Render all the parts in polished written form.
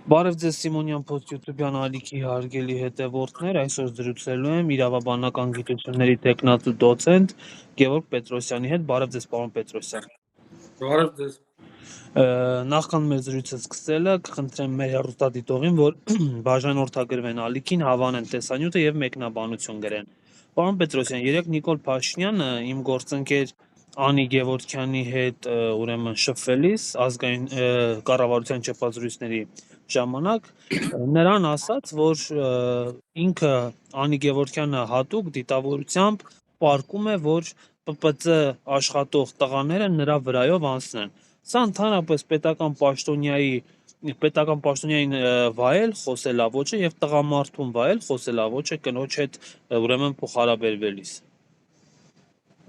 Բարև ձեզ Սիմոնյան Post YouTube-յան ալիքի հարգելի հետևորդներ, այսօր զրուցելու եմ իրավաբանական գիտությունների տեխնատու դոցենտ Գևորգ Պետրոսյանի հետ։ Բարև ձեզ, պարոն Պետրոսյան։ Բարև ձեզ։ Նախքան մեր զրույցը սկսելը, կխնդրեմ մեր հեռուստադիտողին, որ բաժանորդագրվեն ալիքին, հավանեն տեսանյութը եւ մեկնաբանություն գրեն։ Պարոն Պետրոսյան, երեք Նիկոլ Փաշինյանը իմ գործընկեր Անի Գևորգյանի հետ ուրեմն շփվելիս ազգային կառավարության չափազրույցների ժամանակ նրան ասաց, որ ինքը Անի Գևորգյանը հատուկ դիտավորությամբ պարկում է, որ ՊՊԾ աշխատող տղաները նրա վրայով անցնեն։ Սա ընդհանրապես պետական պաշտոնյային վայել խոսելավոճ է եւ տղամարդուն վայել խոսելավոճ է կնոջ հետ ուրեմն փոխհարաբերվելիս։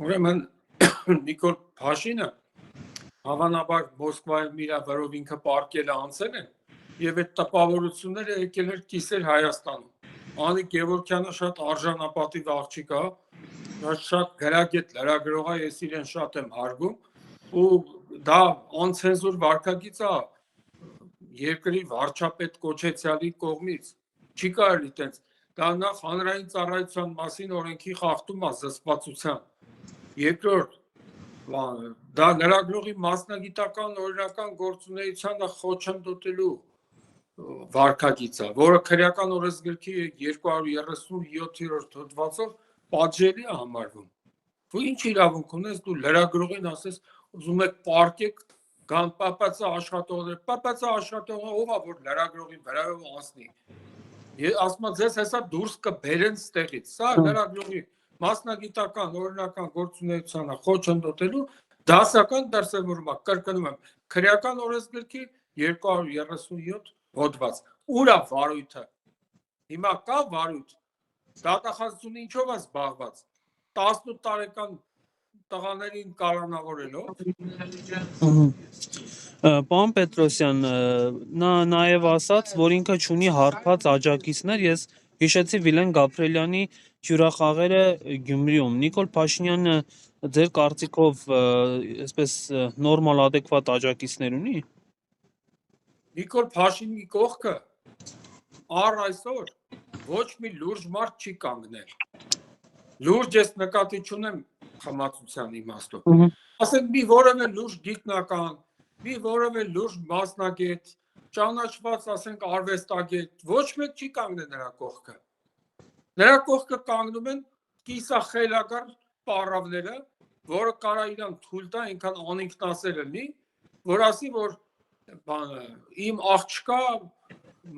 Ուրեմն Նիկոլ Փաշինը հավանաբար Մոսկվայում իր վրով ինքը պարկել է անցել են եւ այդ տպավորությունները եկել էր կիսել Հայաստանում։ Անի Գևորգյանը շատ արժանապատիվ աղջիկ է, շատ գրագետ լրագրող է, ես իրեն շատ եմ հարգում ու դա անցենզուր վարքագիծ է երկրի վարչապետ կոչեցյալի կողմից։ Չի կարելի այդպես։ Դա նախ հանրային ծառայության մասին օրենքի խախտում է զսպվածության։ Երկրորդ, դա լրագրողի մասնագիտական օրինական գործունեությանը խոչընդոտելու վարքագիծ է, որը քրեական օրենսգրքի 237-րդ հոդվածով պատժելի է համարվում։ Դու ինչ իրավունք ունես դու լրագրողին ասես ուզում եք պարկեք կան ՊՊՑ աշխատողներ, ՊՊՑ աշխատողը ով է որ լրագրողի վրայով անցնի։ Ասում եմ ձեզ հեսա դուրս կբերեն ստեղից։ Սա լրագրողի մասնագիտական օրինական գործունեությանը խոչընդոտելու դասական դրսևորում է, կրկնում եմ, քրեական օրենսգրքի 237 հոդված։ Ուր է վարույթը։ Հիմա կա վարույթ։ Դատախազությունը ինչով է զբաղված։ 18 տարեկան տղաներին կալանավորելով։ Պարոն Պետրոսյան, նա նաև ասաց, որ ինքը ունի հարբած աջակիցներ, ես հիշեցի Վիլեն Գաբրելյանի հյուրախաղերը Գյումրիում։ Նիկոլ Փաշինյանը ձեր կարծիքով այսպես նորմալ adekvat աջակիցներ ունի։ Նիկոլ Փաշինյանի կողքը առ այսօր ոչ մի լուրջ մարդ չի կանգնել։ Լուրջ ես նկատի չունեմ խմացության իմաստով։ Ասենք մի որևէ լուրջ գիտնական, մի որևէ լուրջ մասնագետ, ճանաչված ասենք արվեստագետ, ոչ մեկ չի կանգնել նրա կողքը։ Նրա կողքը կանգնում են կիսախելագար պարավները, որը կարա իրան թույլ տա այնքան անինքնասեր լինի, որ ասի, որ իմ աղջկա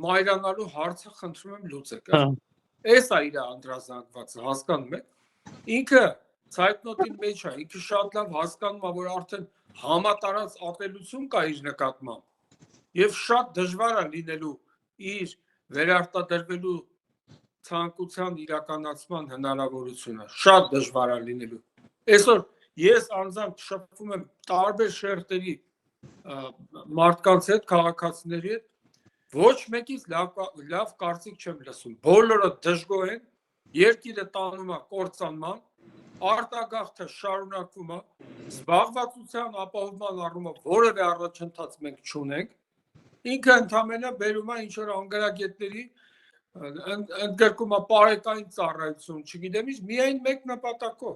մայրանալու հարցը խնդրում եմ լուծեք։ Էս է իր անդրազանգվածը, հասկանում եք։ Ինքը ցայտնոտի մեջ է, ինքը շատ լավ հասկանում է, որ արդեն համատարած ատելություն կա իր նկատմամբ եւ շատ դժվար է լինելու իր վերարտադրվելու ցանկության իրականացման հնարավորությունը, շատ դժվար է լինելու։ Այսօր ես անձամբ շփվում եմ տարբեր շերտերի մարդկանց հետ, քաղաքացիների հետ, ոչ մեկից լավ կարծիք չեմ լսում։ Բոլորը դժգոհ են, երկիրը տանում է կործանման, արտագաղթը շարունակվում է, զբաղվածության ապահովման առումով որևէ առաջընթաց մենք չունենք։ Ինքը ընդհանրապես բերում է ինչ-որ անգարագետների ընդգրկում է պարեկային ծառայություն, չգիտեմ ինչ, միայն մեկ նպատակով։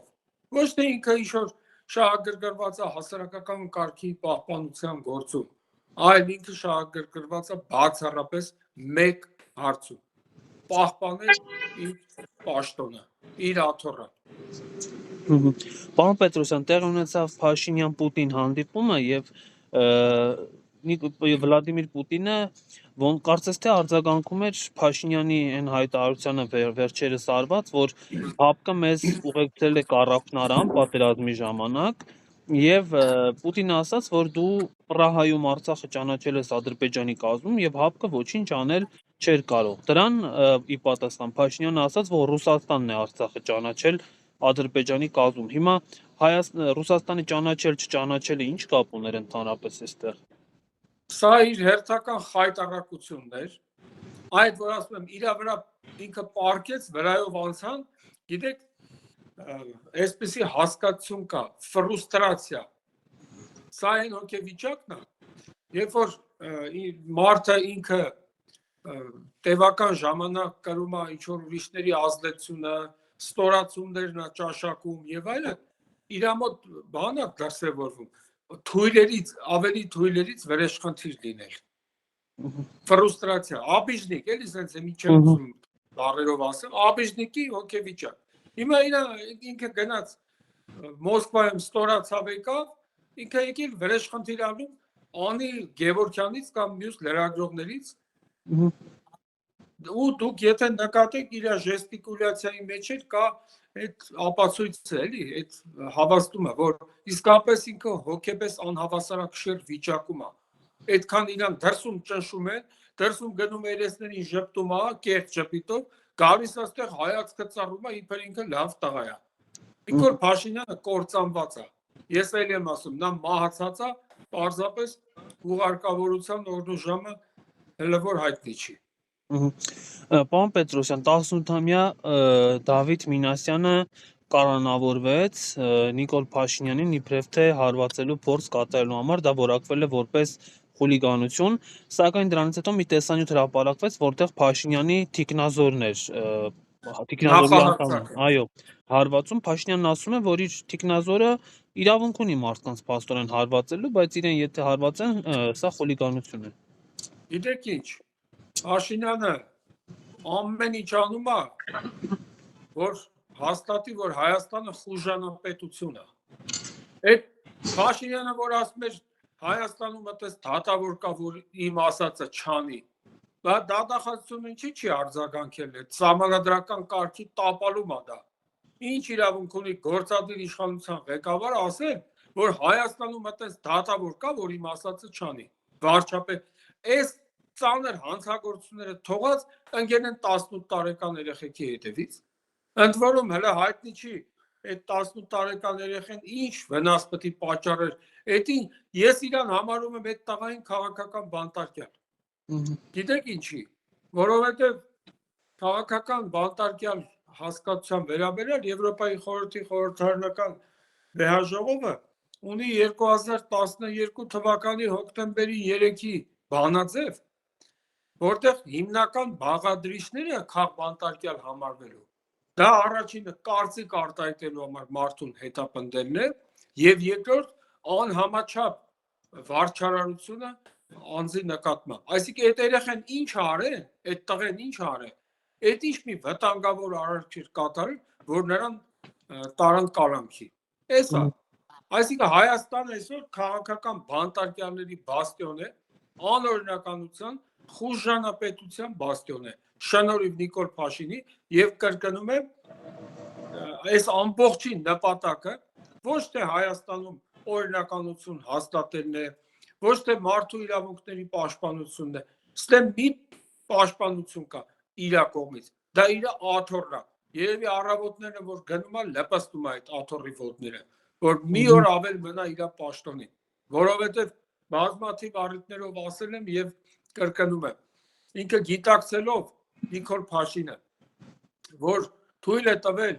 Ոչ թե ինքը ինչ-որ շահագրգռված է հասարակական կարգի պահպանության գործում, այլ ինքը շահագրգռված է բացառապես մեկ հարցում՝ պահպանել իր պաշտոնը, իր աթոռը։ Պարոն Պետրոսյան, տեղ ունեցավ Փաշինյան-Պուտին հանդիպումը եւ Վլադիմիր Պուտինը կարծես թե արձագանքում էր Փաշինյանի այն հայտարարությանը վերջերս արված, որ ՀԱՊԿ-ը մեզ ուղեկցել է կառափնարան պատերազմի ժամանակ եւ Պուտինը ասաց, որ դու Պրահայում Արցախը ճանաչել ես Ադրբեջանի կազմում եւ ՀԱՊԿ-ը ոչինչ անել չէր կարող։ Դրան ի պատասխան Փաշինյանը ասաց, որ Ռուսաստանն է Արցախը ճանաչել Ադրբեջանի կազմում։ Հիմա Ռուսաստանի ճանաչել-չճանաչելը ինչ կապ ուներ ընդհանրապես այստեղ։ Սա իր հերթական խայտառակությունն էր։ Այդ որ ասում եմ, իր վրա ինքը պարկեց, վրայով անցան, գիտեք, այսպեսի հասկացություն կա, ֆրուստրացիա։ Սա այն հոգեվիճակն է, երբ որ մարդը ինքը տևական ժամանակ կրում է ինչ որ ուրիշների ազդեցությունը, ստորացումներն է ճաշակում եւ այլն, իր մոտ բան է դրսևորվում, թույլերից, ավելի թույլերից վրեժխնդիր լինել։ Ֆրուստրացիա, աբիժնիկ, էլի sense է, մի չեմ ուզում բառերով ասեմ, աբիժնիկի հոգեվիճակ։ Հիմա ինքը գնաց Մոսկվայում ստորացավ եկավ, ինքը եկել վրեժխնդիր անում Անի Գևորգյանից կամ մյուս լրագրողներից, ու դուք եթե նկատեք իր ժեստիկուլյացիայի մեջ կա այդ ապացույցը, էլի, այդ հավաստումը, որ իսկապես ինքը հոգեպես անհավասարակշիռ վիճակում է։ Այդքան իրան դրսում ճնշում են, դրսում գնում երեսներին ժպտում է, կեղծ ժպիտով, գալիս այստեղ հայացքը ծառում է, իբր ինքը լավ տղա է։ Նիկոլ Փաշինյանը կործանված է։ Ես էլ եմ ասում, նա մահացած է, պարզապես ուղարկավորության օրն ու ժամը հələ որ հայտնի չի։ Պարոն Պետրոսյան, 18-ամյա Դավիթ Մինասյանը կալանավորվեց Նիկոլ Փաշինյանին իբրև թե հարվածելու փորձ կատարելու համար, դա որակվել է որպես խուլիգանություն, սակայն դրանից հետո մի տեսանյութ հրապարակվեց, որտեղ Փաշինյանի թիկնազորն էր, թիկնազորի անդամն, այո, հարվածում։ Փաշինյանն ասում է, որ իր թիկնազորը իրավունք ունի մարդկանց փաստորեն հարվածելու, բայց իրեն եթե հարվածեն, սա խուլիգանություն է։ Գիտեք ինչ, Փաշինյանը ամեն ինչ անում է, որ հաստատի, որ Հայաստանը խուժանապետություն է։ Այդ Փաշինյանը, որ ասում էր Հայաստանում այդպես դատավոր կա, որ իմ ասածը չանի, դա դատախազությունը ինչի չի արձագանքել, այդ սահմանադրական կարգի տապալում է դա։ Ինչ իրավունք ունի գործադիր իշխանության ղեկավարը ասել, որ Հայաստանում այդպես դատավոր կա, որ իմ ասածը չանի։ Վարչապետ, այս ծանր հանցագործությունները թողած ընկերն 18 տարեկան երեխեքի հետևից, ընդ որում հələ հայտնի չի այդ 18 տարեկան երեխեն ինչ վնաս պետք է պատճառեր, այդին ես իրան համարում եմ այդ տղային քաղաքական բանտարկյալ։ Գիտեք ինչի, որովհետև քաղաքական բանտարկյալ հասկացության վերաբերյալ Եվրոպայի խորհրդի խորհրդարանական վեհաժողովը ունի 2012 թվականի հոկտեմբերի 3-ի բանաձև, որտեղ հիմնական բաղադրիչները քաղբանտարկյալ համարվելու։ Դա առաջինը կարծիք արտահայտելու համար մարդուն հետապնդելն է, եւ երկրորդ անհամաչափ վարչարարությունը անձի նկատմամբ։ Այսինքն այդ երեխան ինչ արեն, այդ տղեն ինչ արեն, այդ ինչ մի վտանգավոր արարք կատարել, որ նրան տարան կալանքի։ Էսա։ Այսինքն Հայաստանը այսօր քաղաքական բանտարկյալների բաստիոն է, անօրինականության, խուժանապետության բաստիոն է, շնորհիվ Նիկոլ Փաշինի, եւ կրկնում եմ, այս ամբողջի նպատակը ոչ թե Հայաստանում օրինականություն հաստատելն է, ոչ թե մարդու իրավունքների պաշտպանությունն է, ստե մի պաշտպանություն կա իր կողմից, դա իր աթոռն է, երևի առավոտները որ գնում է լպստում է այդ աթոռի ոտները, որ մի օր ավել մնա իր պաշտոնին, որովհետև բազմաթիվ առիթներով ասել եմ եւ կրկնում եմ, ինքը գիտակցելով Նիկոլ Փաշինը, որ թույլ է տվել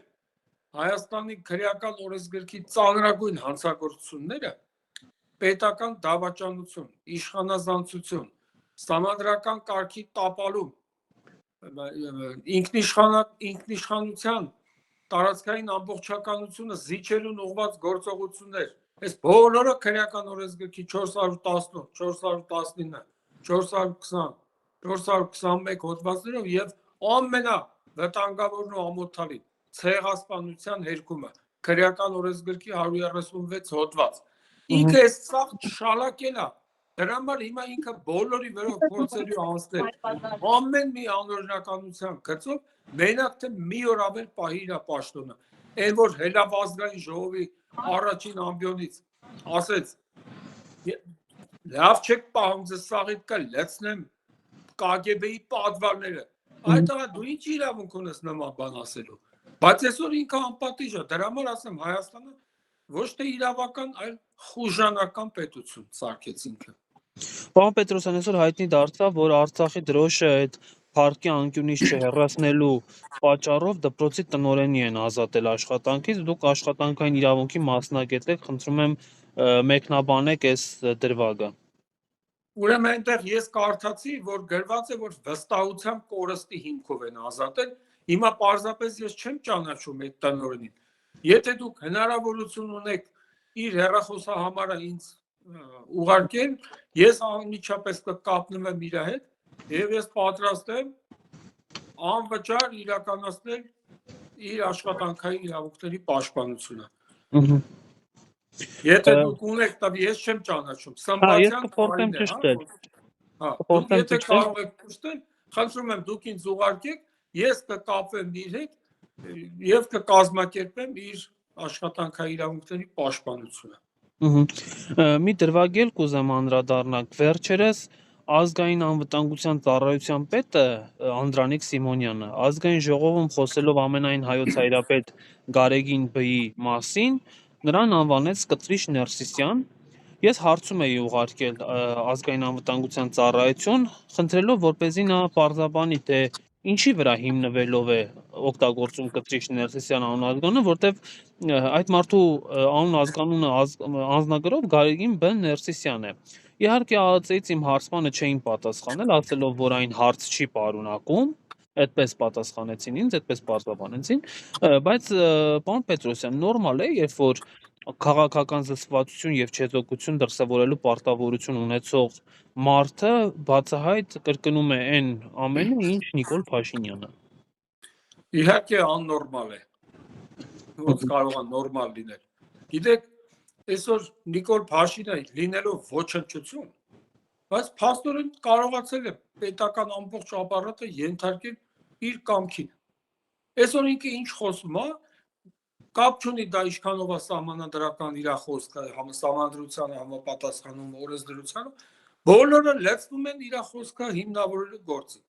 Հայաստանի քրեական օրենսգրքի ծանրագույն հանցագործությունները, պետական դավաճանություն, իշխանազանցություն, սահմանադրական կարգի տապալում, ինքնիշխանության տարածքային ամբողջականությունը զիջելուն ուղղված գործողություններ, այս բոլորը քրեական օրենսգրքի 418, 419, 420, 421 հոդվածներով եւ ամենա վտանգավորն ու ամոթալին ցեղասպանության հերկումը քրեական օրենսգրքի 136 հոդված։ Ինքը այս սաղ շալակել է, դրա համար հիմա ինքը բոլորի վրա փորձելու անցնել ամեն մի անօրինականության գծով, մենակ թե մի օր ավել պահի իր պաշտոնը, այն որ հելավ ազգային ժողովի առաջին ամբիոնից ասեց լավ չեք պահում, ձեզ սաղիթ կա լցնեմ KGB-ի պատվարները, այդ դու ինչ իրավունք ունես նման բան ասելու, բայց այսօր ինքը անպատիժ է, դրա համար ասեմ Հայաստանը ոչ թե իրավական, այլ խուժանական պետություն սարքեց ինքը։ Պարոն Պետրոսյան, այսօր հայտնի դարձավ, որ Արցախի դրոշը այդ փառքի անկյունից չհեռացնելու պատճառով դպրոցի տնօրենի են ազատել աշխատանքից, դուք աշխատանքային իրավունքի մասնագետ եք, խնդրում եմ մեկնաբանեք այս դրվագը։ Ուրեմն այնտեղ ես կարդացի, որ գրված է, որ վստահության կորստի հիմքով են ազատել։ Հիմա պարզապես ես չեմ ճանաչում այդ տնօրենին։ Եթե դուք հնարավորություն ունեք իր հեռախոսահամարը ինձ ուղարկել, ես անմիջապես կկապնվեմ իր հետ եւ ես պատրաստ եմ անվճար իրականացնել իր աշխատանքային իրավունքների պաշտպանությունը։ Եթե դուք ունեք, տա ես չեմ ճանաչում։ Ես կփորձեմ ճշտել։ Դուք եթե կարող եք ճշտել, խնդրում եմ դուք ինձ ուղարկեք, ես կկապվեմ իր հետ եւ կկազմակերպեմ իր աշխատանքային իրավունքների պաշտպանությունը։ Մի դրվագել կուզեմ անդրադառնալ վերջերս ազգային անվտանգության ծառայության պետը Անդրանիկ Սիմոնյանը ազգային ժողովում խոսելով ամենայն հայոց հայրապետ Գարեգին Բ-ի մասին նրան անվանեց կտրիչ Ներսիսյան։ Ես հարցում էի ուղարկել ազգային անվտանգության ծառայություն, խնդրելով որպեսզի նա պարզաբանի, թե ինչի վրա հիմնվելով է օգտագործում կտրիչ Ներսիսյան անունազգանունը, որտեվ այդ մարդու անուն ազգանունը անձնագրով Գարեգին Բ Ներսիսյան է։ Իհարկե ԱԱԾ-ից իմ հարցմանը չէին պատասխանել, ասելով, որ այն հարց չի պարունակում, այդպես պատասխանեցին ինձ, այդպես պարզաբանեցին, բայց պարոն Պետրոսյան, նորմալ է, երբ որ քաղաքական զսպվածություն եւ չեզոքություն դրսևորելու պարտավորություն ունեցող մարդը բացահայտ կրկնում է այն ամենը, ինչ Նիկոլ Փաշինյանը։ Իհարկե աննորմալ է։ Ոնց կարող է նորմալ լինել։ Գիտեք, այսօր Նիկոլ Փաշինյանը լինելով ոչնչություն, բայց փաստորեն կարողացել է պետական ամբողջ ապարատը ենթարկել իր կամքին։ Այսօր ինքը ինչ խոսում է, կապ չունի դա ինչքանով է սահմանադրական իր խոսքը, համասահմանադրությանը համապատասխանում օրենսդրությանը, բոլորը լցնում են իր խոսքը հիմնավորելու գործին։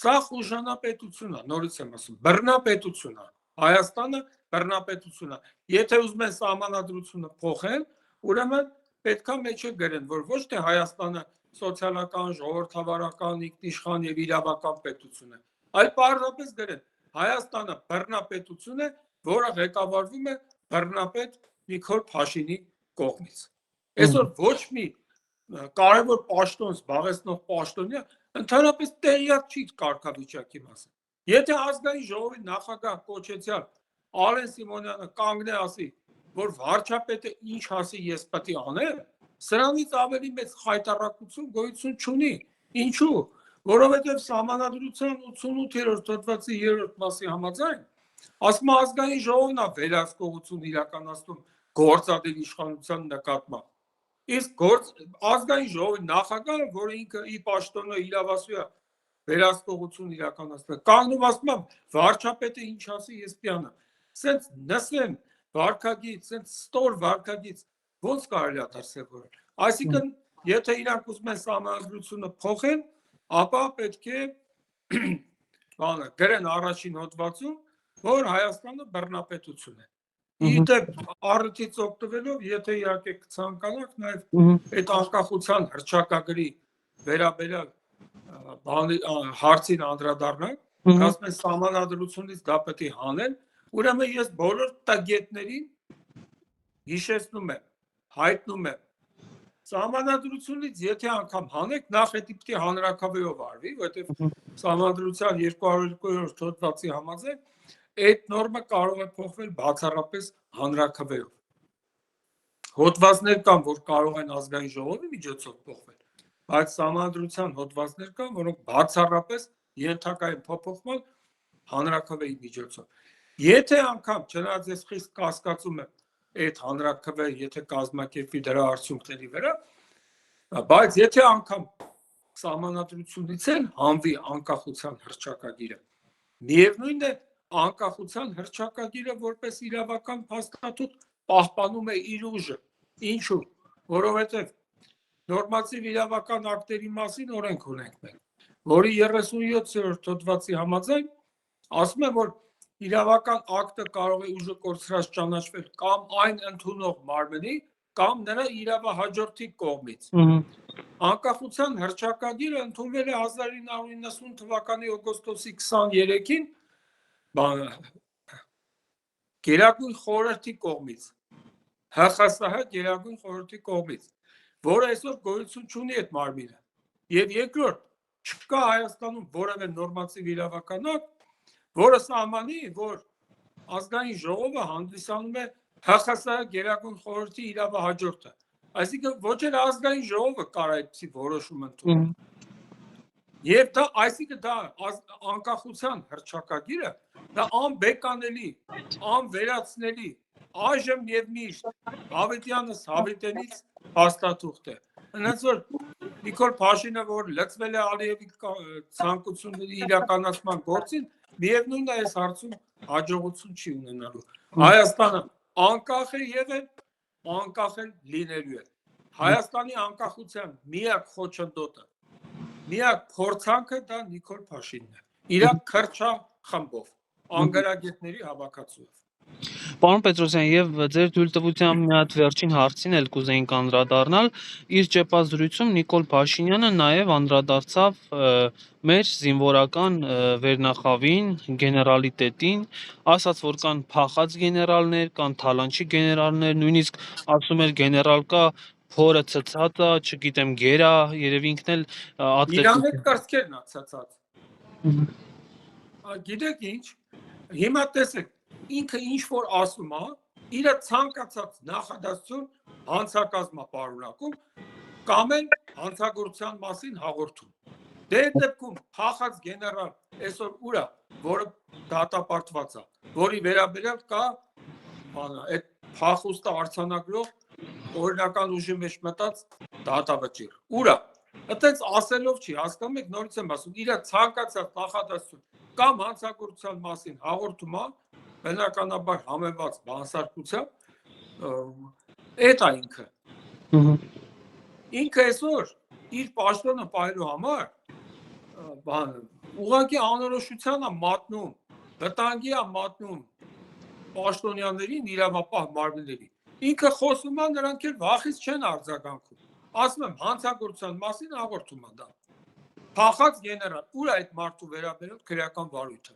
Սա խուժանապետություն է, նորից եմ ասում, բռնապետություն է։ Հայաստանը բռնապետություն է։ Եթե ուզում են սահմանադրությունը փոխել, ուրեմն պետքա մեջը գրեն, որ ոչ թե Հայաստանը սոցիալական, ժողովրդավարական, ինքնիշխան եւ իրավական պետություն է, այլ պարզապես գրեն Հայաստանը բռնապետություն է, որը ղեկավարվում է բռնապետ Նիկոլ Փաշինյանի կողմից։ Այսօր ոչ մի կարևոր պաշտոն զբաղեցնող պաշտոնյա ընդհանրապես տեղյակ չի կարգավիճակի մասին։ Եթե ազգային ժողովի նախագահ կոչեցյալ Ալեն Սիմոնյանը կանգնե ասի, որ վարչապետը ինչ ասի ես պետք է անեմ, սրանից ավելի մեծ խայտառակություն գոյություն չունի։ Ինչու՞։ Որովհետև Սահմանադրության 88-րդ հոդվածի 3-րդ մասի համաձայն ասում է ազգային ժողովն է վերահսկողություն իրականացնում գործադիր իշխանության նկատմամբ։ Իսկ ազգային ժողովի նախագահը, որը ինքը ի պաշտոնը իրավասու է վերահսկողություն իրականացնել, կանգնում ասում է վարչապետը ինչ ասի ես պիանը։ Սենց նսեմ վարքագիծ, սենց ստոր վարքագիծ ոնց կարելի է դրսևորել։ Այսինքն, եթե իրանք ուզում են սահմանադրությունը փոխեն, ապա պետք է գրեն առաջին հոդվածում, որ Հայաստանը բռնապետություն է։ Իդեպ առիթից օգտվելով, եթե իհարկե կցանկանաք, նաև այդ անկախության հռչակագրի վերաբերյալ հարցին անդրադառնանք, ասում են սահմանադրությունից դա պետք է հանել, ուրեմն ես բոլոր տագետներին հիշեցնում եմ, հայտնում եմ, սահմանադրությունից եթե անգամ հանեք, նախ դա պետք է հանրաքվեով արվի, որովհետև սահմանադրության 202-րդ հոդվածի համաձայն այդ նորմը կարող է փոխվել բացառապես հանրաքվեով։ Հոդվածներ կան, որ կարող են ազգային ժողովի միջոցով փոխվել, բայց սահմանադրության հոդվածներ կան, որոնք բացառապես ենթակա են փոփոխման հանրաքվեի միջոցով։ Եթե անգամ չնայած ես խիստ կասկածում եմ այդ հանրաքվե, եթե կազմակերպվի դրա արդյունքների վրա, բայց եթե անգամ սահմանադրությունից են հանվի անկախության հռչակագիրը, միևնույն է անկախության հռչակագիրը որպես իրավական փաստաթուղթ պահպանում է իր ուժը։ Ինչու՞։ Որովհետև նորմատիվ իրավական ակտերի մասին օրենք ունենք մենք, որի 37-րդ հոդվածի համաձայն ասում է, որ իրավական ակտը կարող է ուժը կորցրած ճանաչվել կամ այն ընդունող մարմնի, կամ նրա իրավահաջորդի կողմից։ Անկախության հռչակագիրը ընդունվել է 1990 թվականի օգոստոսի 23-ին Գերագույն խորհրդի կողմից, ՀԽՍՀ Գերագույն խորհրդի կողմից, որը այսօր գոյություն չունի այդ մարմինը։ Եվ երկրորդ, չկա Հայաստանում որևէ նորմատիվ իրավականակ, որը սահմանի, որ ազգային ժողովը հանդիսանում է ՀԽՍՀ Գերագույն խորհրդի իրավահաջորդը։ Այսինքն ոչ էլ ազգային ժողովը կարող է այդպիսի որոշում ընդունել։ Եվ դա, այսինքն դա անկախության հռչակագիրը, դա անբեկանելի, անվերացնելի, այժմ եւ միշտ Հավիտյանս Հավիտենից հաստատուղթ է։ Հենց որ Նիկոլ Փաշինյանը, որ լծվել է Ալիևի ցանկությունների իրականացման գործին, միևնույնն է այս հարցում հաջողություն չի ունենալու։ Հայաստանը անկախ է եղել, անկախ է լինելու է։ Հայաստանի անկախության միակ խոչընդոտը, միակ փորձանքը դա Նիկոլ Փաշինյանն է։ Իր քրչախմբով, անգարագետների հավաքածուով։ Պարոն Պետրոսյան, եւ ձեր թույլտվությամբ մի հատ վերջին հարցին էլ կուզեինք անդրադառնալ։ Իր ճեպազրույցում Նիկոլ Փաշինյանը նաեւ անդրադարձավ մեր զինվորական վերնախավին, գեներալիտետին, ասաց, որ կան փախած գեներալներ, կան թալանչի գեներալներ, նույնիսկ ասում էր գեներալ կա փորը ցցած է, չգիտեմ, գերա, երևի ինքն էլ Իրան հետ կրծքերն է ցցած։ Գիտեք ինչ, հիմա տեսեք, ինքը ինչ որ ասում է, իր ցանկացած նախադասություն հանցակազմա պարունակում կամ էլ հանցագործության մասին հաղորդում։ Դե այդ դեպքում փախած գեներալ այսօր ուր է, որը դատապարտված է, որի վերաբերյալ կա այդ փախուստը արձանագրող օրինական ուժի մեջ մտած դատավճիռ։ Ուր է։ Այդպես ասելով չի, հասկանում եք, նորից եմ ասում, իր ցանկացած նախադասություն կամ հանցագործության մասին հաղորդում է, բնականաբար համեմված բանսարկությամբ, այդ է ինքը։ Ինքը այսօր իր պաշտոնը պահելու համար ուղղակի անորոշության է մատնում, վտանգի է մատնում պաշտոնյաներին, իրավապահ մարմիններին։ Ինքը խոսում է, նրանք էլ վախից չեն արձագանքում։ Ասում եմ, հանցագործության մասին հաղորդում է դա։ Փախած գեներալ, ուր է այդ մարդու վերաբերյալ քրեական վարույթը։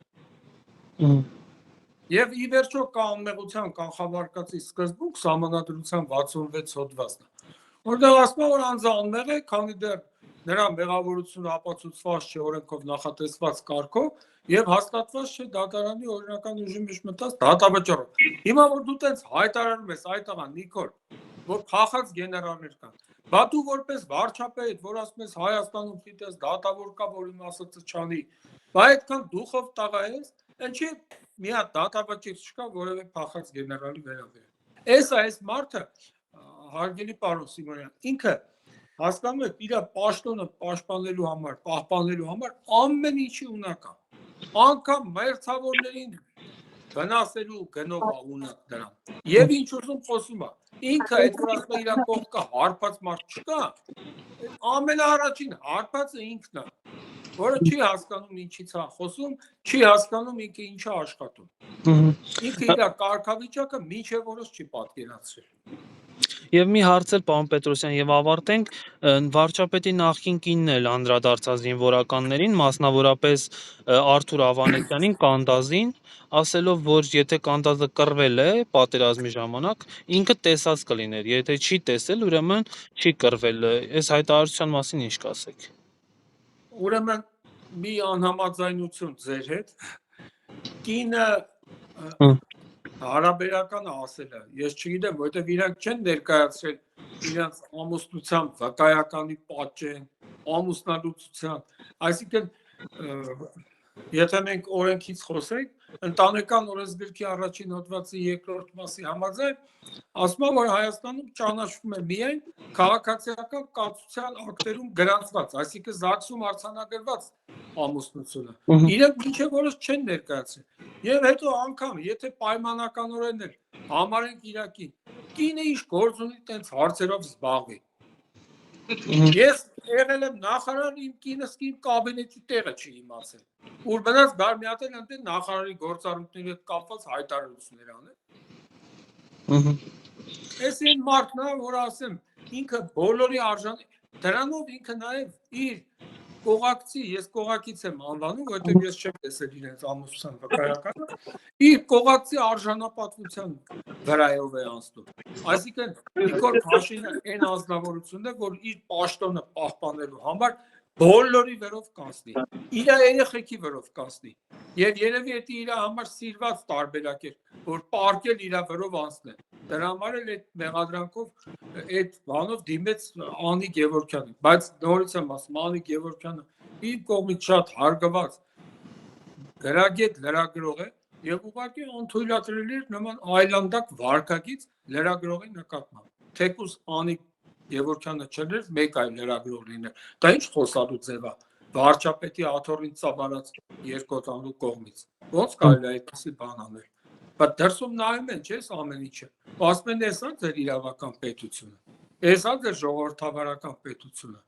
Եվ ի վերջո կա անմեղության կանխավարկածի սկզբունք Սահմանադրության 66 հոդվածն է, որտեղ ասում է, որ անձը անմեղ է, քանի դեռ նրա մեղավորությունը ապացուցված չէ օրենքով նախատեսված կարգով եւ հաստատված չէ դատարանի օրինական ուժի մեջ մտած դատավճռով։ Հիմա որ դու տենց հայտարարում ես այդ աղա Նիկոլ, որ փախած գեներալներ կան, բա դու որպես վարչապետ, որ ասում ես Հայաստանում գիտես դատավոր կա, որ իմ ասածը չանի, բա այդքան դուխով տաղա ես, ինչի մի հատ դատավճիռ չկա որևէ փախած գեներալի վերաբերյալ։ Այս մարդը, հարգելի պարոն Սիմոնյան, ինքը հասկանում եք, իր պաշտոնը պաշտպանելու համար, պահպանելու համար ամեն ինչի ունակ է։ Անկամ մերձավորներին վնասելու գնով է ունակ դրան։ Եվ ինչ ուզում խոսում է։ Ինքը այդ որ ասում է իր կողքը հարբած մարդ չկա, ամենաառաջին հարբածը ինքն է, որը չի հասկանում ինչից է խոսում, չի հասկանում ինքը ինչ է աշխատում։ Ինքը իր կարգավիճակը մինչև օրս չի պատկերացրել։ Եվ մի հարց էլ, պարոն Պետրոսյան, եւ ավարտենք, վարչապետի նախկին կինն էլ անդրադարձավ զինվորականներին, մասնավորապես Արթուր Ավանեսյանին, Կանդազին, ասելով, որ եթե Կանդազը կռվել է պատերազմի ժամանակ, ինքը տեսած կլիներ, եթե չի տեսել, ուրեմն չի կռվել։ Այս հայտարարության մասին ինչ կասեք։ Ուրեմն մի անհամաձայնություն ձեր հետ, կինը հարաբերականը ասել է, ես չգիտեմ, որտեվ իրանք չեն ներկայացրել իրանց ամուսնության վկայականի պատճեն, ամուսնալուծության, այսինքն եթե մենք օրենքից խոսենք, ընտանեկան օրենսգրքի առաջին հոդվածի երկրորդ մասի համաձայն ասում է, որ Հայաստանում ճանաչվում է միայն քաղաքացիական կացության ակտերում գրանցված, այսինքն ԶԱԳՍ-ում արձանագրված ամուսնությունը։ Իրենք մինչև օրս չեն ներկայացրել։ Եվ հետո անգամ, եթե պայմանականորեն էլ համարենք իրակին, կինը ինչ գործ ունի տենց հարցերով զբաղվի։ Ես եղել եմ նախարար, իմ կինս իմ կաբինետի տեղը չի իմացել, ուր մնաց բարմիատել ընդ նախարարի գործառույթների հետ կապված հայտարարություններ անել։ Այս այն մարդն է, որ ասեմ, ինքը բոլորի արժանի, դրանով ինքը նաև իր կողակցի, ես կողակից եմ անվանում, որովհետև ես չեմ տեսել իրենց ամուսնության վկայականը, իր կողակցի արժանապատվության վրայով է անցնում։ Այսինքն Նիկոլ Փաշինյանը այն անձնավորությունն է, որ իր պաշտոնը պահպանելու համար բոլորի վերով կանցնի, իր երեխեքի վերով կանցնի։ Եվ երևի դա իր համար սիրված տարբերակ էր, որ պարկել իր վերով անցնել։ Դրա համար էլ այդ մեղադրանքով այդ բանով դիմեց Անի Գևորգյանը, բայց նորից եմ ասում, Անի Գևորգյանը իր կողմից շատ հարգված գրագետ լրագրող է եւ ուղղակի անթույլատրելի էր նման այլանդակ վարկագից լրագրողի նկատմամբ։ Թեկուզ Անի Գևորգյանը չէր մեկ այլ լրագրող լինել։ Դա ինչ խոսալու ձև է վարչապետի աթոռին ծավալած երկոտանու կողմից։ Ոնց կարելի է այդպեսի բան անել։ Բայց դրսում նայում են, չէ՞, ամեն ինչը։ Ասում են, էսա ձեր իրավական պետությունը։ Էսա ձեր ժողովրդավարական պետությունը։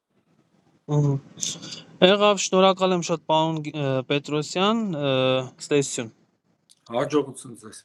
Եղավ, շնորհակալ եմ շատ պարոն Պետրոսյան, ստեսություն։ Հաջողություն ձեզ։